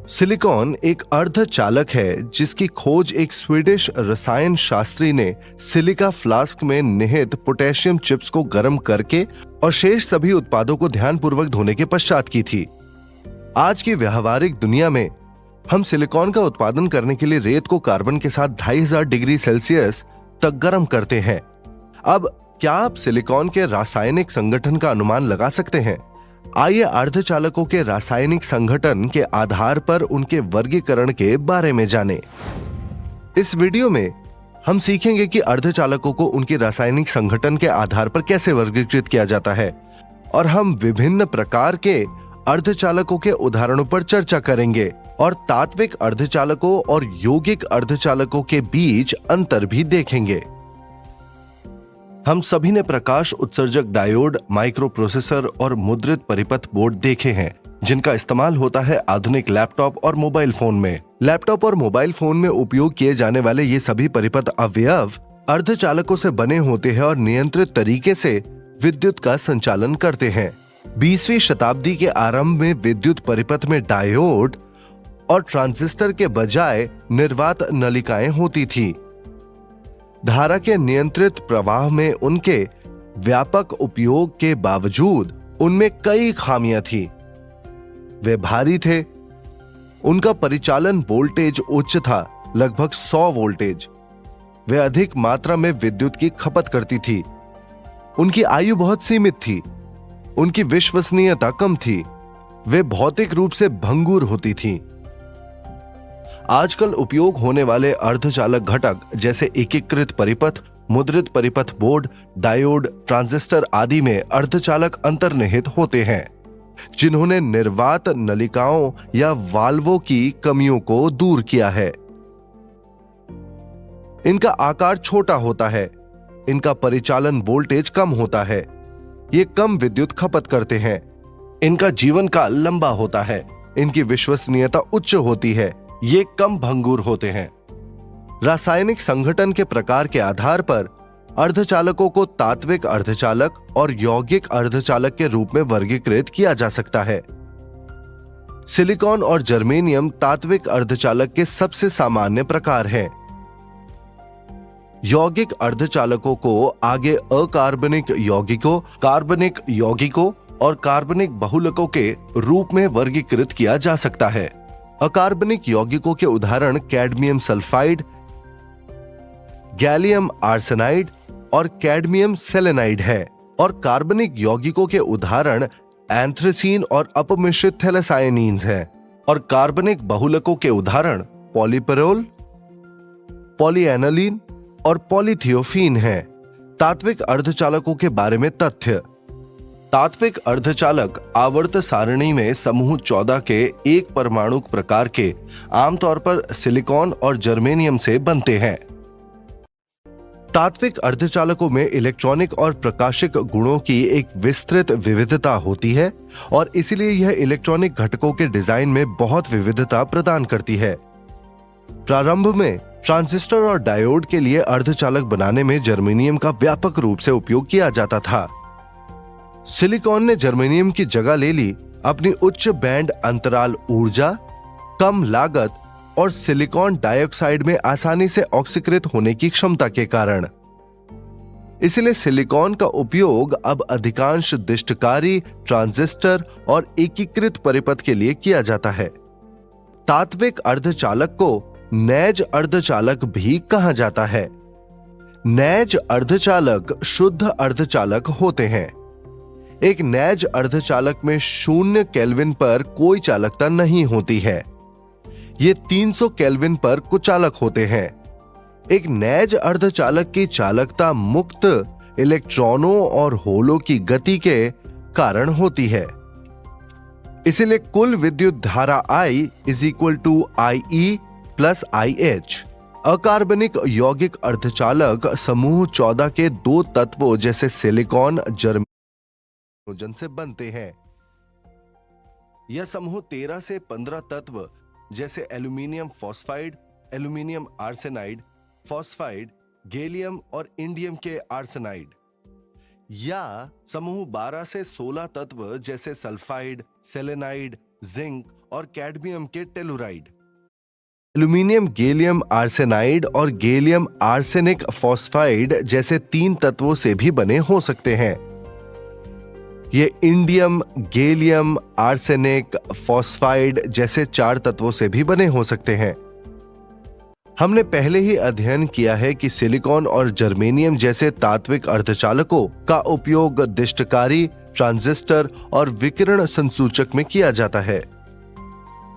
Silicon एक अर्धचालक है जिसकी खोज एक स्वीडिश रसायन शास्त्री ने सिलिका फ्लास्क में निहित पोटेशियम चिप्स को गर्म करके और शेष सभी उत्पादों को ध्यानपूर्वक धोने के पश्चात की थी। आज की व्यावहारिक दुनिया में हम सिलिकॉन का उत्पादन करने के लिए रेत को कार्बन के साथ 2500 डिग्री सेल्सियस तक गर्म करते हैं। अब क्या आप सिलिकॉन के रासायनिक संगठन का अनुमान लगा सकते हैं? आइए अर्धचालकों के रासायनिक संगठन के आधार पर उनके वर्गीकरण के बारे में जानें। इस वीडियो में हम सीखेंगे कि अर्धचालकों को उनके रासायनिक संगठन के आधार पर कैसे वर्गीकृत किया जाता है और हम विभिन्न प्रकार के अर्धचालकों के उदाहरणों पर चर्चा करेंगे और तात्विक अर्धचालकों और यौगिक अर्धचालकों के बीच अंतर भी देखेंगे। हम सभी ने प्रकाश उत्सर्जक डायोड, माइक्रो प्रोसेसर और मुद्रित परिपथ बोर्ड देखे हैं जिनका इस्तेमाल होता है आधुनिक लैपटॉप और मोबाइल फोन में। लैपटॉप और मोबाइल फोन में उपयोग किए जाने वाले ये सभी परिपथ अवयव अर्धचालकों से बने होते हैं और नियंत्रित तरीके से विद्युत का संचालन करते हैं। 20वीं शताब्दी के आरंभ में विद्युत परिपथ में डायोड और ट्रांजिस्टर के बजाय निर्वात नलिकाएं होती थी। धारा के नियंत्रित प्रवाह में उनके व्यापक उपयोग के बावजूद उनमें कई खामियां थी। वे भारी थे, उनका परिचालन वोल्टेज उच्च था, लगभग 100 वोल्टेज। वे अधिक मात्रा में विद्युत की खपत करती थी। उनकी आयु बहुत सीमित थी, उनकी विश्वसनीयता कम थी, वे भौतिक रूप से भंगुर होती थी। आजकल उपयोग होने वाले अर्धचालक घटक जैसे एकीकृत परिपथ, मुद्रित परिपथ बोर्ड, डायोड, ट्रांजिस्टर आदि में अर्धचालक अंतर्निहित होते हैं जिन्होंने निर्वात नलिकाओं या वाल्वों की कमियों को दूर किया है। इनका आकार छोटा होता है, इनका परिचालन वोल्टेज कम होता है, ये कम विद्युत खपत करते हैं, इनका जीवन काल लंबा होता है, इनकी विश्वसनीयता उच्च होती है, ये कम भंगुर होते हैं। रासायनिक संगठन के प्रकार के आधार पर अर्धचालकों को तात्विक अर्धचालक और यौगिक अर्धचालक के रूप में वर्गीकृत किया जा सकता है। सिलिकॉन और जर्मेनियम तात्विक अर्धचालक के सबसे सामान्य प्रकार हैं। यौगिक अर्धचालकों को आगे अकार्बनिक यौगिकों, कार्बनिक यौगिकों और कार्बनिक बहुलकों के रूप में वर्गीकृत किया जा सकता है। अकार्बनिक यौगिकों के उदाहरण कैडमियम सल्फाइड, गैलियम आर्सेनाइड और कैडमियम सेलेनाइड है और कार्बनिक यौगिकों के उदाहरण एंथ्रेसीन और अपमिश्रित थैलासायनीन्स हैं और कार्बनिक बहुलकों के उदाहरण पॉलीपेरोल, पॉलीएनालीन और पॉलीथियोफीन हैं। तात्विक अर्धचालकों के बारे में तथ्य। तात्विक अर्धचालक आवर्त सारणी में समूह 14 के एक परमाणु प्रकार के आमतौर पर सिलिकॉन और जर्मेनियम से बनते हैं। तात्विक अर्धचालकों में इलेक्ट्रॉनिक और प्रकाशिक गुणों की एक विस्तृत विविधता होती है और इसलिए यह इलेक्ट्रॉनिक घटकों के डिजाइन में बहुत विविधता प्रदान करती है। प्रारंभ में ट्रांजिस्टर और डायोड के लिए अर्धचालक बनाने में जर्मेनियम का व्यापक रूप से उपयोग किया जाता था। सिलिकॉन ने जर्मेनियम की जगह ले ली अपनी उच्च बैंड अंतराल ऊर्जा, कम लागत और सिलिकॉन डाइऑक्साइड में आसानी से ऑक्सीकृत होने की क्षमता के कारण। इसलिए सिलिकॉन का उपयोग अब अधिकांश दिष्टकारी, ट्रांजिस्टर और एकीकृत परिपथ के लिए किया जाता है। तात्विक अर्धचालक को नैज अर्धचालक भी कहा जाता है। नैज अर्धचालक शुद्ध अर्धचालक होते हैं। एक नैज अर्धचालक में 0 केल्विन पर कोई चालकता नहीं होती है। ये 300 केल्विन पर कुचालक होते हैं। एक नैज अर्धचालक की चालकता मुक्त इलेक्ट्रॉनों और होलों की गति के कारण होती है। इसलिए कुल विद्युत धारा I = IE + IH। अकार्बनिक यौगिक अर्धचालक समूह 14 के 2 तत्वों जैसे सिलिकॉन, जर्मेनियम से बनते हैं। यह समूह 13 से 15 तत्व जैसे aluminium phosphide, aluminium arsenide, phosphide, gallium और इंडियम के आर्सेनाइड, या समूह 12 से 16 तत्व जैसे सल्फाइड, सेलेनाइड, जिंक और कैडमियम के टेलुराइड। एल्यूमिनियम गैलियम आर्सेनाइड और गैलियम आर्सेनिक फॉस्फाइड जैसे 3 तत्वों से भी बने हो सकते हैं। ये इंडियम, गैलियम, आर्सेनिक, फॉस्फाइड जैसे 4 तत्वों से भी बने हो सकते हैं। हमने पहले ही अध्ययन किया है कि सिलिकॉन और जर्मेनियम जैसे तात्विक अर्धचालकों का उपयोग दिष्टकारी, ट्रांजिस्टर और विकिरण संसूचक में किया जाता है।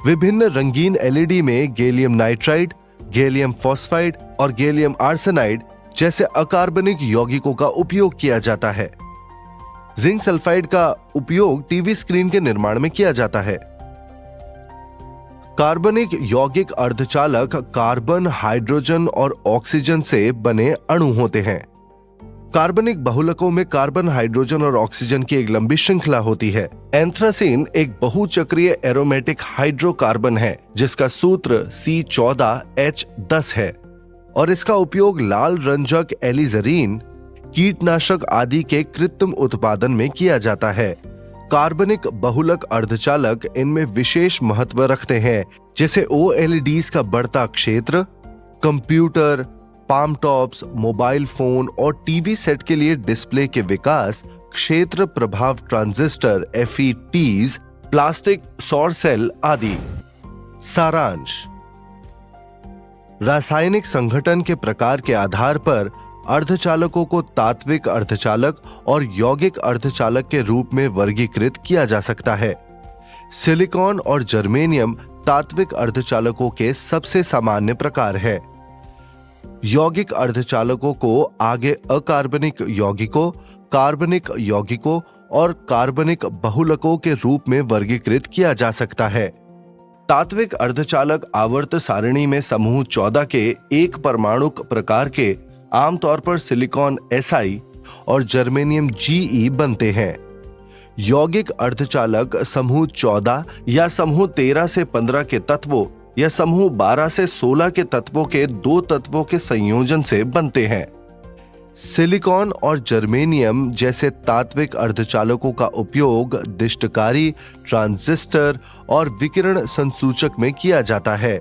विभिन्न रंगीन एलईडी में गैलियम नाइट्राइड, गैलियम फॉस्फाइड और गैलियम आर्सेनाइड जैसे अकार्बनिक यौगिकों का उपयोग किया जाता है। जिंक सल्फाइड का उपयोग टीवी स्क्रीन के निर्माण में किया जाता है। कार्बनिक यौगिक अर्धचालक कार्बन, हाइड्रोजन और ऑक्सीजन से बने अणु होते हैं। कार्बनिक बहुलकों में कार्बन, हाइड्रोजन और ऑक्सीजन की एक लंबी श्रृंखला होती है। एंथ्रासीन एक बहुचक्रीय एरोमेटिक हाइड्रोकार्बन है जिसका सूत्र C14H10 है और इसका उपयोग लाल रंजक एलिजरीन, कीटनाशक आदि के कृत्रिम उत्पादन में किया जाता है। कार्बनिक बहुलक अर्धचालक इनमें विशेष महत्व रखते हैं, जैसे OLEDs का बढ़ता क्षेत्र, computer, palm tops, mobile phone और टीवी सेट के लिए डिस्प्ले के विकास, क्षेत्र प्रभाव ट्रांजिस्टर FETs, प्लास्टिक सौर सेल आदि। सारांश: रासायनिक संगठन के प्रकार के आधार पर अर्धचालकों को तात्विक अर्धचालक और यौगिक अर्धचालक के रूप में वर्गीकृत किया जा सकता है। सिलिकॉन और जर्मेनियम तात्विक अर्धचालकों के सबसे सामान्य प्रकार है। यौगिक अर्धचालकों को आगे अकार्बनिक यौगिकों, कार्बनिक यौगिकों और कार्बनिक बहुलकों के रूप में वर्गीकृत किया जा सकता है। तात्विक अर्धचालक आवर्त सारणी में समूह 14 के एक परमाणुक प्रकार के आमतौर पर सिलिकॉन Si और जर्मेनियम Ge बनते हैं। यौगिक अर्धचालक समूह 14 या समूह 13 से 15 के तत्वों या समूह 12 से 16 के तत्वों के 2 तत्वों के संयोजन से बनते हैं। सिलिकॉन और जर्मेनियम जैसे तात्विक अर्धचालकों का उपयोग दिष्टकारी, ट्रांजिस्टर और विकिरण संसूचक में किया जाता है।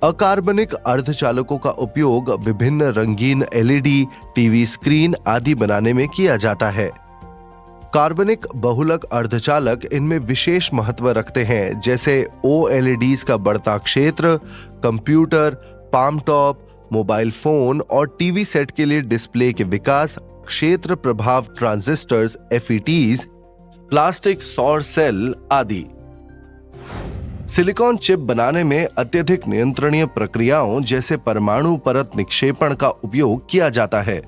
अकार्बनिक अर्धचालकों का उपयोग विभिन्न रंगीन LED, टीवी स्क्रीन आदि बनाने में किया जाता है। कार्बनिक बहुलक अर्धचालक इनमें विशेष महत्व रखते हैं, जैसे OLEDs का बढ़ता क्षेत्र, computer, palm top, mobile phone और टीवी सेट के लिए डिस्प्ले के विकास, क्षेत्र प्रभाव ट्रांजिस्टर्स FETs, प्लास्टिक सौर सेल आदि। सिलिकॉन चिप बनाने में अत्यधिक नियंत्रणीय प्रक्रियाओं जैसे परमाणु परत निक्षेपण का उपयोग किया जाता है।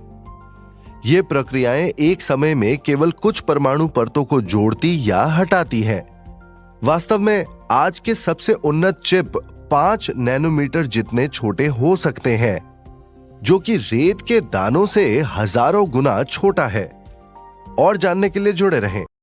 ये प्रक्रियाएं एक समय में केवल कुछ परमाणु परतों को जोड़ती या हटाती हैं। वास्तव में आज के सबसे उन्नत चिप 5 नैनोमीटर जितने छोटे हो सकते हैं, जो कि रेत के दानों से हजारों गुना छोटा है। और जानने के लिए जुड़े रहें।